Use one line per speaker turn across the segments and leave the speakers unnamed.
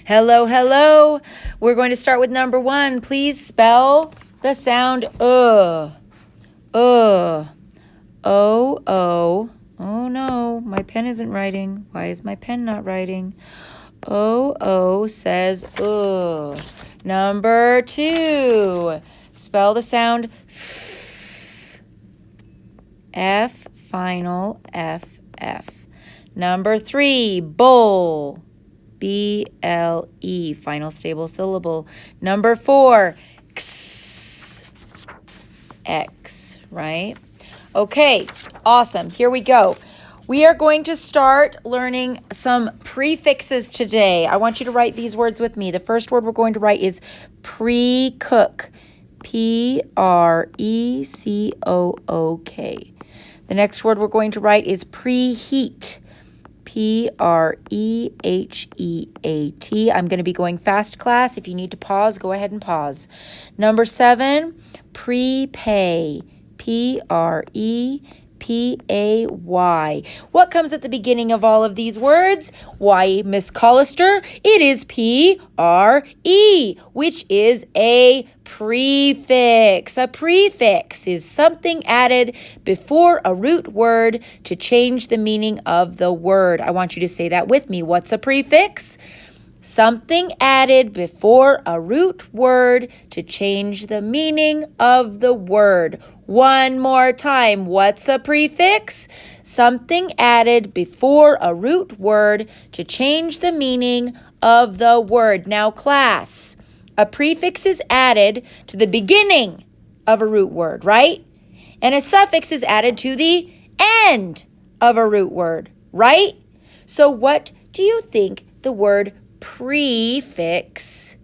Hello, hello. We're going to start with number 1. Please spell the sound O, O. Oh no, my pen isn't writing. Why is my pen not writing? O says Number 2. Spell the sound F, final F. Number 3, bull. B-L-E, final stable syllable. Number 4, X, right? Okay, awesome. Here we go. We are going to start learning some prefixes today. I want you to write these words with me. The first word we're going to write is pre-cook. P-R-E-C-O-O-K. The next word we're going to write is preheat. P-R-E-H-E-A-T. I'm going to be going fast, class. If you need to pause, go ahead and pause. Number 7, prepay. P-R-E-P-A-Y. What comes at the beginning of all of these words? Why, Miss Collister, it is P-R-E, which is a prefix. A prefix is something added before a root word to change the meaning of the word. I want you to say that with me. What's a prefix? Something added before a root word to change the meaning of the word. One more time. What's a prefix? Something added before a root word to change the meaning of the word. Now, class, a prefix is added to the beginning of a root word, right? And a suffix is added to the end of a root word, right? So what do you think the word prefix,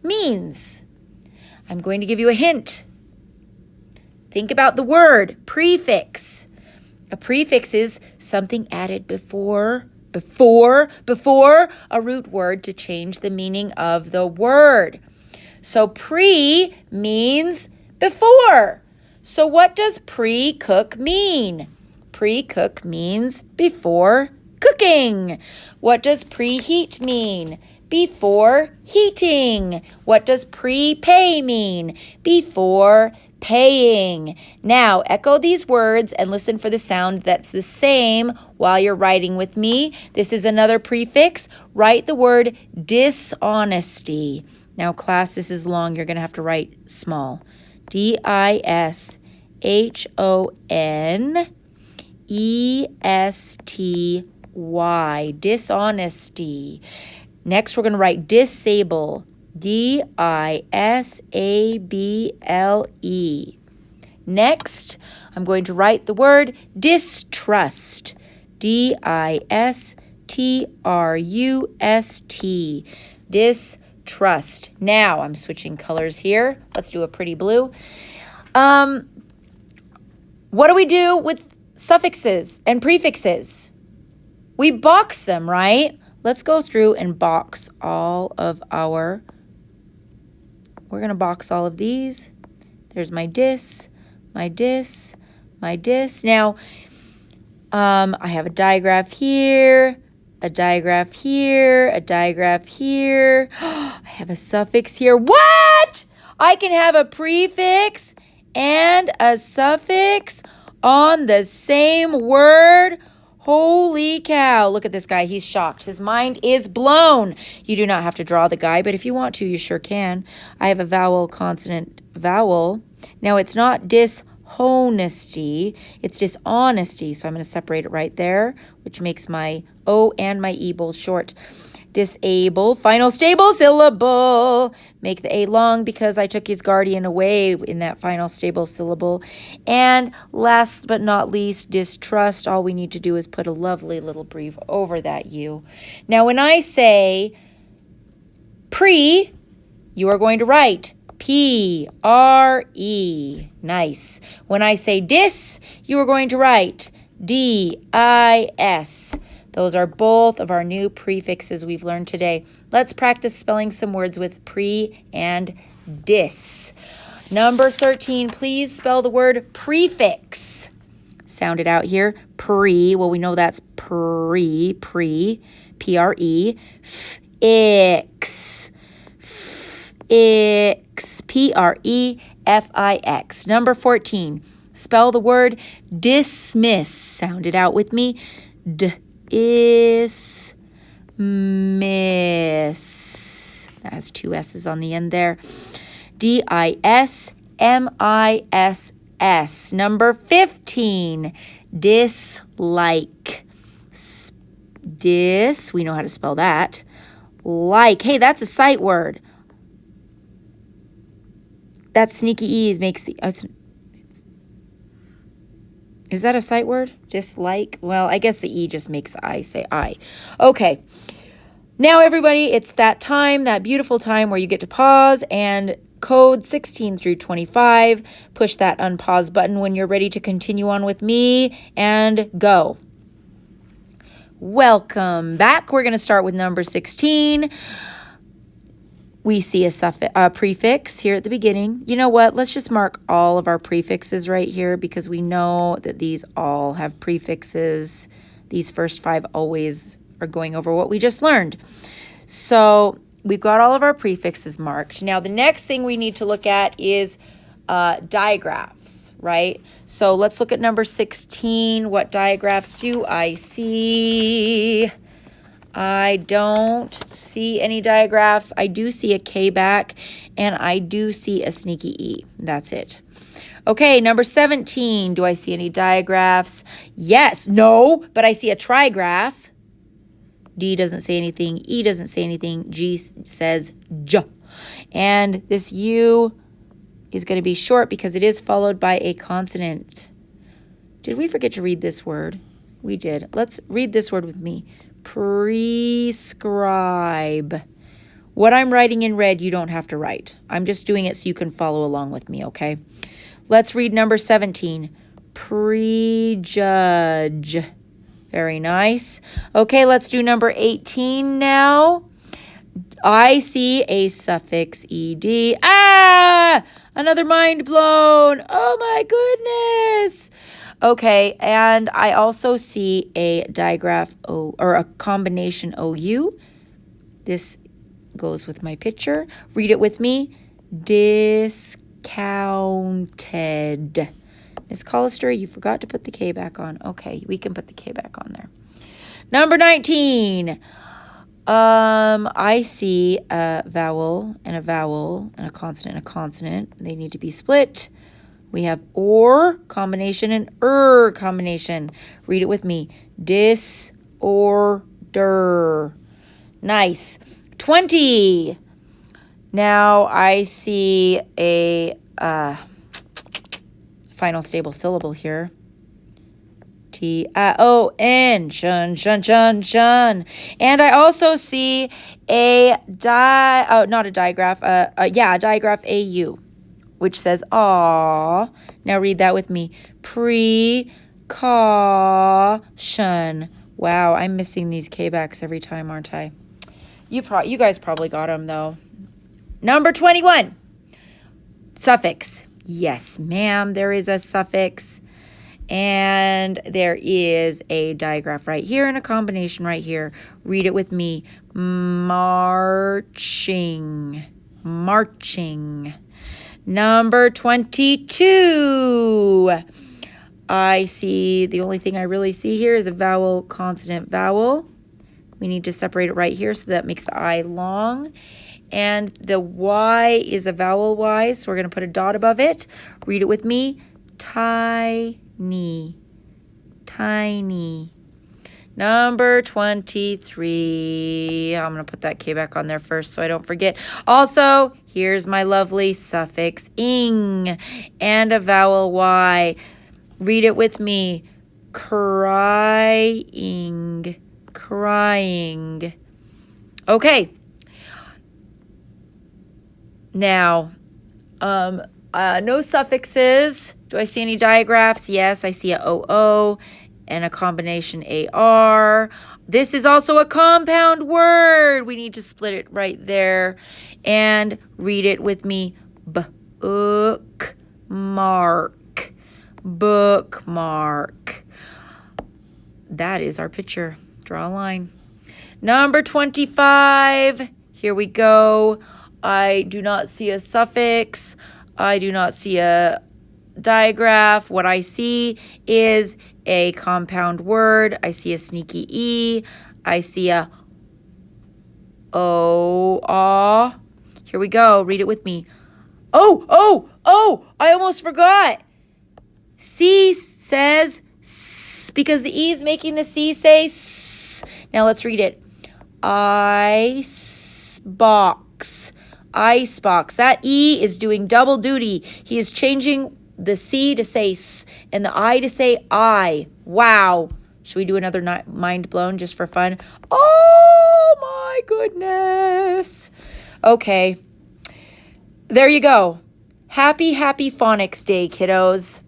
means? I'm going to give you a hint. Think about the word prefix. A prefix is something added before a root word to change the meaning of the word. So pre means before. So what does pre-cook mean? Pre-cook means before cooking. What does preheat mean? Before heating. What does prepay mean? Before paying. Now, echo these words and listen for the sound that's the same while you're writing with me. This is another prefix. Write the word dishonesty. Now, class, this is long. You're going to have to write small. D-I-S-H-O-N-E-S-T-Y. Dishonesty. Next, we're going to write disable. D-I-S-A-B-L-E. Next, I'm going to write the word distrust. D-I-S-T-R-U-S-T. Distrust. Now, I'm switching colors here. Let's do a pretty blue. What do we do with suffixes and prefixes? We box them, right? Let's go through and box all of our... We're going to box all of these. There's my dis, my dis, my dis. Now, I have a digraph here, a digraph here, a digraph here. I have a suffix here. What? I can have a prefix and a suffix on the same word? Holy cow. Look at this guy. He's shocked. His mind is blown. You do not have to draw the guy, but if you want to, you sure can. I have a vowel, consonant, vowel. Now, it's not dishonesty. It's dishonesty. So I'm going to separate it right there, which makes my O and my E both short. Disable, final stable syllable. Make the A long because I took his guardian away in that final stable syllable. And last but not least, distrust. All we need to do is put a lovely little brief over that U. Now, when I say pre, you are going to write P-R-E. Nice. When I say dis, you are going to write D-I-S. Those are both of our new prefixes we've learned today. Let's practice spelling some words with pre and dis. Number 13, please spell the word prefix. sound it out here. Pre. Well, we know that's pre. P-R-E. F-ix. F-ix. P-R-E-F-I-X. Number 14. Spell the word dismiss. Sound it out with me. D-is. Miss. That has two S's on the end there. D-I-S-M-I-S-S. Number 15. Dislike. Dis. We know how to spell that. Like. Hey, that's a sight word. That sneaky E makes the... is that a sight word? Dislike? Well, I guess the E just makes the I say I. Okay. Now, everybody, it's that time, that beautiful time where you get to pause and code 16 through 25. Push that unpause button when you're ready to continue on with me and go. Welcome back. We're going to start with number 16. We see a prefix here at the beginning. You know what? Let's just mark all of our prefixes right here because we know that these all have prefixes. These first 5 always are going over what we just learned. So we've got all of our prefixes marked. Now, the next thing we need to look at is digraphs, right? So let's look at number 16. What digraphs do I see? I don't see any digraphs. I do see a K back, and I do see a sneaky E. That's it. Okay, number 17. Do I see any digraphs? Yes. No, but I see a trigraph. D doesn't say anything. E doesn't say anything. G says J. And this U is going to be short because it is followed by a consonant. Did we forget to read this word? We did. Let's read this word with me. Prescribe. What I'm writing in red, you don't have to write. I'm just doing it so you can follow along with me, okay? Let's read number 17. Prejudge. Very nice. Okay, let's do number 18 now. I see a suffix ed. Ah! Another mind blown. Oh my goodness. Okay, and I also see a digraph O, or a combination OU. This goes with my picture. Read it with me. Discounted. Miss Collister, you forgot to put the K back on. Okay, we can put the K back on there. Number 19. I see a vowel and a consonant and a consonant. They need to be split. We have or combination and combination. Read it with me. Disorder. Nice. 20. Now I see a final stable syllable here. T-I-O-N. Shun, shun, shun, shun. And I also see a digraph, A-U, which says aw. Now read that with me. Precaution. Wow, I'm missing these K-backs every time, aren't I? You guys probably got them, though. Number 21. Suffix. Yes, ma'am, there is a suffix. And there is a digraph right here and a combination right here. Read it with me. Marching. Marching. Number 22. I see, the only thing I really see here is a vowel, consonant, vowel. We need to separate it right here so that makes the I long. And the Y is a vowel Y, so we're going to put a dot above it. Read it with me. Tiny. Tiny. Number 23. I'm going to put that K back on there first so I don't forget. Also, here's my lovely suffix ing and a vowel Y. Read it with me. Crying. Crying. Okay. Now, no suffixes. Do I see any digraphs? Yes, I see a OO and a combination AR. This is also a compound word. We need to split it right there. And read it with me. Bookmark. bookmark. That is our picture. Draw a line. Number 25. Here we go. I do not see a suffix. I do not see a digraph. What I see is a compound word. I see a sneaky E. I see a O, aw. Here we go. Read it with me. Oh, I almost forgot. C says S because the E is making the C say S. Now let's read it. Icebox. Icebox. That E is doing double duty. He is changing the C to say S and the I to say I. Wow. Should we do another mind blown just for fun? Oh my goodness. Okay. There you go. Happy Phonics Day, kiddos.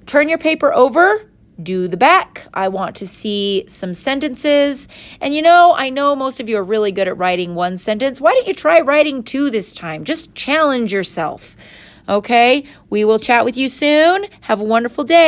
Turn your paper over. Do the back. I want to see some sentences. And you know, I know most of you are really good at writing one sentence. Why don't you try writing two this time? Just challenge yourself. Okay? We will chat with you soon. Have a wonderful day.